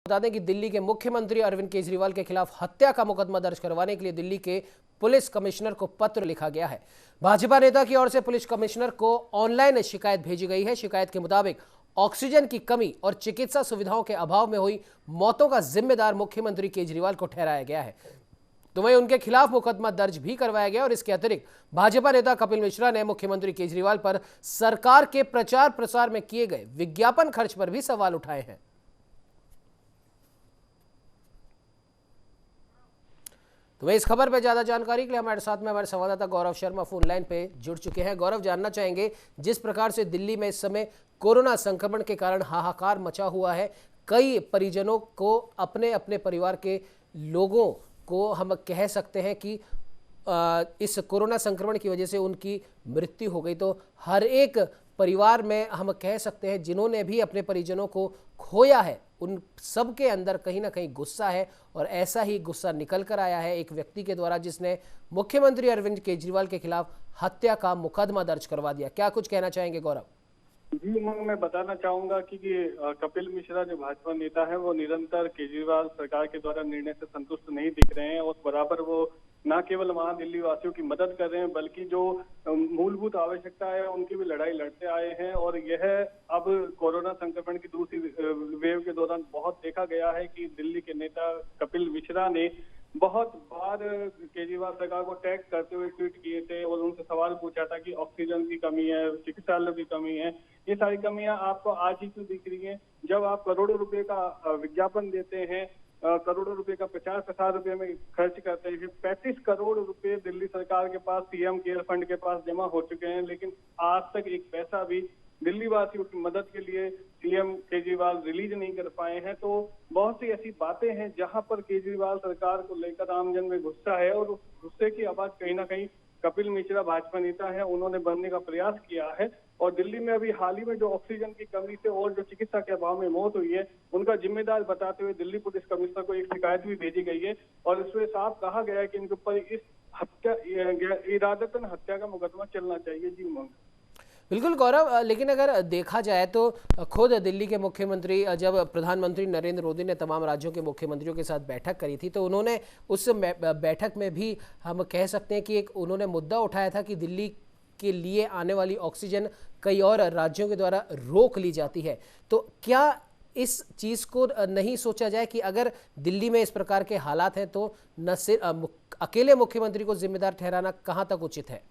बता दें कि दिल्ली के मुख्यमंत्री अरविंद केजरीवाल के खिलाफ हत्या का मुकदमा दर्ज करवाने के लिए दिल्ली के पुलिस कमिश्नर को पत्र लिखा गया है। भाजपा नेता की ओर से पुलिस कमिश्नर को ऑनलाइन शिकायत भेजी गई है। शिकायत के मुताबिक ऑक्सीजन की कमी और चिकित्सा सुविधाओं के अभाव में हुई मौतों का जिम्मेदार मुख्यमंत्री केजरीवाल को ठहराया गया है। तो वहीं उनके खिलाफ मुकदमा दर्ज भी करवाया गया और इसके अतिरिक्त भाजपा नेता कपिल मिश्रा ने मुख्यमंत्री केजरीवाल पर सरकार के प्रचार प्रसार में किए गए विज्ञापन खर्च पर भी सवाल उठाए हैं। तो वहीं इस खबर पर ज्यादा जानकारी के लिए हमारे साथ में हमारे संवाददाता गौरव शर्मा फोन लाइन पे जुड़ चुके हैं। गौरव, जानना चाहेंगे जिस प्रकार से दिल्ली में इस समय कोरोना संक्रमण के कारण हाहाकार मचा हुआ है, कई परिजनों को अपने अपने परिवार के लोगों को हम कह सकते हैं कि इस कोरोना संक्रमण की वजह से उनकी मृत्यु हो गई, तो हर एक परिवार में हम कह सकते हैं जिन्होंने भी अपने परिजनों को खोया है उन सब के अंदर कहीं ना कहीं गुस्सा है और ऐसा ही गुस्सा निकल कर आया है एक व्यक्ति के द्वारा जिसने मुख्यमंत्री अरविंद केजरीवाल के खिलाफ हत्या का मुकदमा दर्ज करवा दिया। क्या कुछ कहना चाहेंगे गौरव? जी, मैं बताना चाहूंगा कि कपिल मिश्रा जो भाजपा नेता है वो निरंतर केजरीवाल सरकार के द्वारा निर्णय से संतुष्ट नहीं दिख रहे हैं और बराबर वो न केवल वहां दिल्ली वासियों की मदद कर रहे हैं बल्कि जो मूलभूत आवश्यकता है उनकी भी लड़ाई लड़ते आए हैं। और यह अब कोरोना संक्रमण की दूसरी वेव के दौरान बहुत देखा गया है कि दिल्ली के नेता कपिल मिश्रा ने बहुत बार केजरीवाल सरकार को टैग करते हुए ट्वीट किए थे और उनसे सवाल पूछा था कि ऑक्सीजन की कमी है, चिकित्सालयों की कमी है, ये सारी कमियां आपको आज ही क्यों दिख रही हैं? जब आप करोड़ों रुपए का विज्ञापन देते हैं, करोड़ों रुपए का 50,000 रुपए में खर्च करते हैं, 35 करोड़ रुपए दिल्ली सरकार के पास सीएम केयर फंड के पास जमा हो चुके हैं, लेकिन आज तक एक पैसा भी दिल्ली वासियों की मदद के लिए सीएम केजरीवाल रिलीज नहीं कर पाए हैं। तो बहुत सी ऐसी बातें हैं जहां पर केजरीवाल सरकार को लेकर आमजन में गुस्सा है और उस गुस्से की आवाज कहीं ना कहीं कपिल मिश्रा भाजपा नेता है उन्होंने बनने का प्रयास किया है। और दिल्ली में अभी हाल ही में जो ऑक्सीजन की कमी से और जो चिकित्सा के अभाव में मौत हुई है उनका जिम्मेदार बताते हुए दिल्ली पुलिस कमिश्नर को एक शिकायत भी भेजी गई है और इसमें साफ कहा गया है कि इनके ऊपर इस हत्या इरादतन हत्या का मुकदमा चलना चाहिए। जी उमंग। बिल्कुल गौरव, लेकिन अगर देखा जाए तो खुद दिल्ली के मुख्यमंत्री जब प्रधानमंत्री नरेंद्र मोदी ने तमाम राज्यों के मुख्यमंत्रियों के साथ बैठक करी थी तो उन्होंने उस बैठक में भी हम कह सकते हैं कि एक उन्होंने मुद्दा उठाया था कि दिल्ली के लिए आने वाली ऑक्सीजन कई और राज्यों के द्वारा रोक ली जाती है। तो क्या इस चीज़ को नहीं सोचा जाए कि अगर दिल्ली में इस प्रकार के हालात हैं तो न सिर्फ अकेले मुख्यमंत्री को जिम्मेदार ठहराना कहाँ तक उचित है?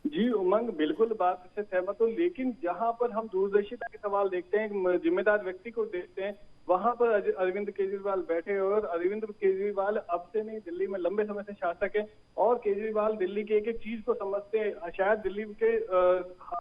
जी उमंग, बिल्कुल बात से सहमत हूँ, लेकिन जहां पर हम दूरदर्शिता के सवाल देखते हैं, जिम्मेदार व्यक्ति को देखते हैं, वहां पर अरविंद केजरीवाल बैठे और अरविंद केजरीवाल अब से नहीं दिल्ली में लंबे समय से शासक है और केजरीवाल दिल्ली के एक एक चीज को समझते हैं। शायद दिल्ली के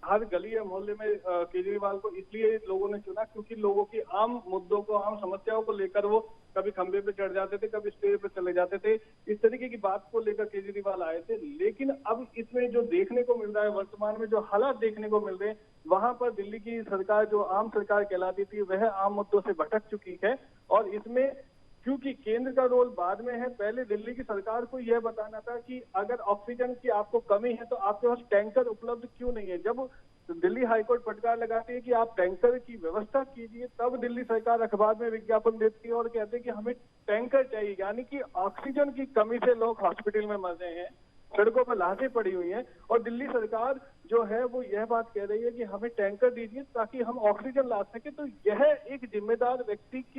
हर गली या मोहल्ले में केजरीवाल को इसलिए लोगों ने चुना क्योंकि लोगों की आम मुद्दों को, आम समस्याओं को लेकर वो कभी खंबे पे चढ़ जाते थे, कभी स्टेज पे चले जाते थे, इस तरीके की बात को लेकर केजरीवाल आए थे। लेकिन अब इसमें जो देखने को मिल रहा है, वर्तमान में जो हालात देखने को मिल रहे हैं, वहां पर दिल्ली की सरकार जो आम सरकार कहलाती थी वह आम मुद्दों से भटक चुकी है। और इसमें क्योंकि केंद्र का रोल बाद में है, पहले दिल्ली की सरकार को यह बताना था कि अगर ऑक्सीजन की आपको कमी है तो आपके पास टैंकर उपलब्ध क्यों नहीं है। जब दिल्ली हाईकोर्ट फटकार लगाती है कि आप टैंकर की व्यवस्था कीजिए, तब दिल्ली सरकार अखबार में विज्ञापन देती है और कहते हैं कि हमें टैंकर चाहिए। यानी कि ऑक्सीजन की कमी से लोग हॉस्पिटल में मर रहे हैं, सड़कों पर लाशें पड़ी हुई हैं और दिल्ली सरकार जो है वो यह बात कह रही है कि हमें टैंकर दीजिए ताकि हम ऑक्सीजन ला सके। तो यह एक जिम्मेदार व्यक्ति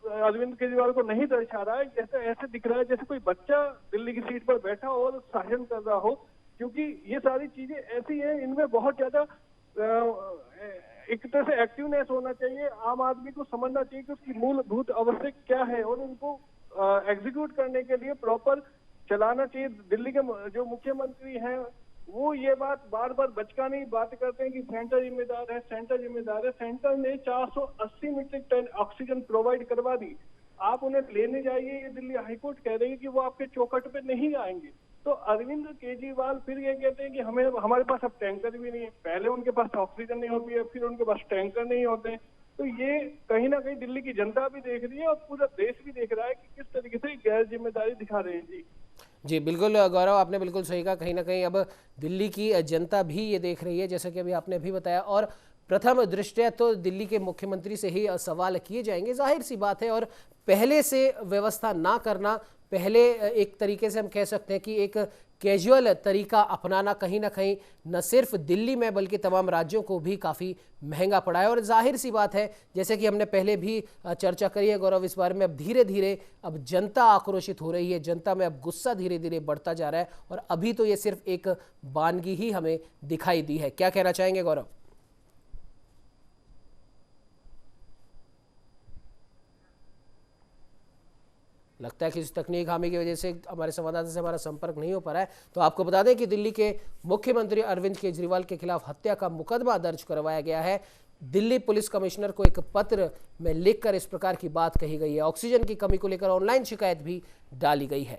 अरविंद केजरीवाल को नहीं दर्शा रहा है। जैसे ऐसे दिख रहा है जैसे कोई बच्चा दिल्ली की सीट पर बैठा हो और शासन कर रहा हो, क्योंकि ये सारी चीजें ऐसी हैं, इनमें बहुत ज्यादा एक तरह से एक्टिवनेस होना चाहिए। आम आदमी को समझना चाहिए कि उसकी मूलभूत आवश्यक क्या है और उनको एग्जीक्यूट करने के लिए प्रॉपर चलाना चाहिए। दिल्ली के जो मुख्यमंत्री हैं वो ये बात बार बार बचकानी बात करते हैं कि सेंटर जिम्मेदार है, सेंटर जिम्मेदार है। सेंटर ने 480 मीट्रिक टन ऑक्सीजन प्रोवाइड करवा दी, आप उन्हें लेने जाइए, ये दिल्ली हाईकोर्ट कह रही है कि वो आपके चौखट पे नहीं आएंगे। तो अरविंद केजरीवाल फिर ये कहते हैं कि हमारे पास अब टैंकर भी नहीं है। पहले उनके पास ऑक्सीजन नहीं होती है, फिर उनके पास टैंकर नहीं होते हैं। तो ये कहीं ना कहीं दिल्ली की जनता भी देख रही है और पूरा देश भी देख रहा है कि किस तरीके से गैर जिम्मेदारी दिखा रहे हैं। जी बिल्कुल गौरव, आपने बिल्कुल सही कहा। कहीं ना कहीं अब दिल्ली की जनता भी ये देख रही है, जैसा कि अभी आपने भी बताया। और प्रथम दृष्टया तो दिल्ली के मुख्यमंत्री से ही सवाल किए जाएंगे, जाहिर सी बात है। और पहले से व्यवस्था ना करना, पहले एक तरीके से हम कह सकते हैं कि एक कैजुअल तरीका अपनाना कहीं ना कहीं न सिर्फ दिल्ली में बल्कि तमाम राज्यों को भी काफ़ी महंगा पड़ा है। और जाहिर सी बात है, जैसे कि हमने पहले भी चर्चा करी है गौरव, इस बारे में अब धीरे धीरे अब जनता आक्रोशित हो रही है, जनता में अब गुस्सा धीरे धीरे बढ़ता जा रहा है। और अभी तो ये सिर्फ एक वानगी ही हमें दिखाई दी है। क्या कहना चाहेंगे गौरव? लगता है कि इस तकनीकी खामी की वजह से हमारे संवाददाता से हमारा संपर्क नहीं हो पा रहा है। तो आपको बता दें कि दिल्ली के मुख्यमंत्री अरविंद केजरीवाल के खिलाफ हत्या का मुकदमा दर्ज करवाया गया है। दिल्ली पुलिस कमिश्नर को एक पत्र में लिखकर इस प्रकार की बात कही गई है। ऑक्सीजन की कमी को लेकर ऑनलाइन शिकायत भी डाली गई है।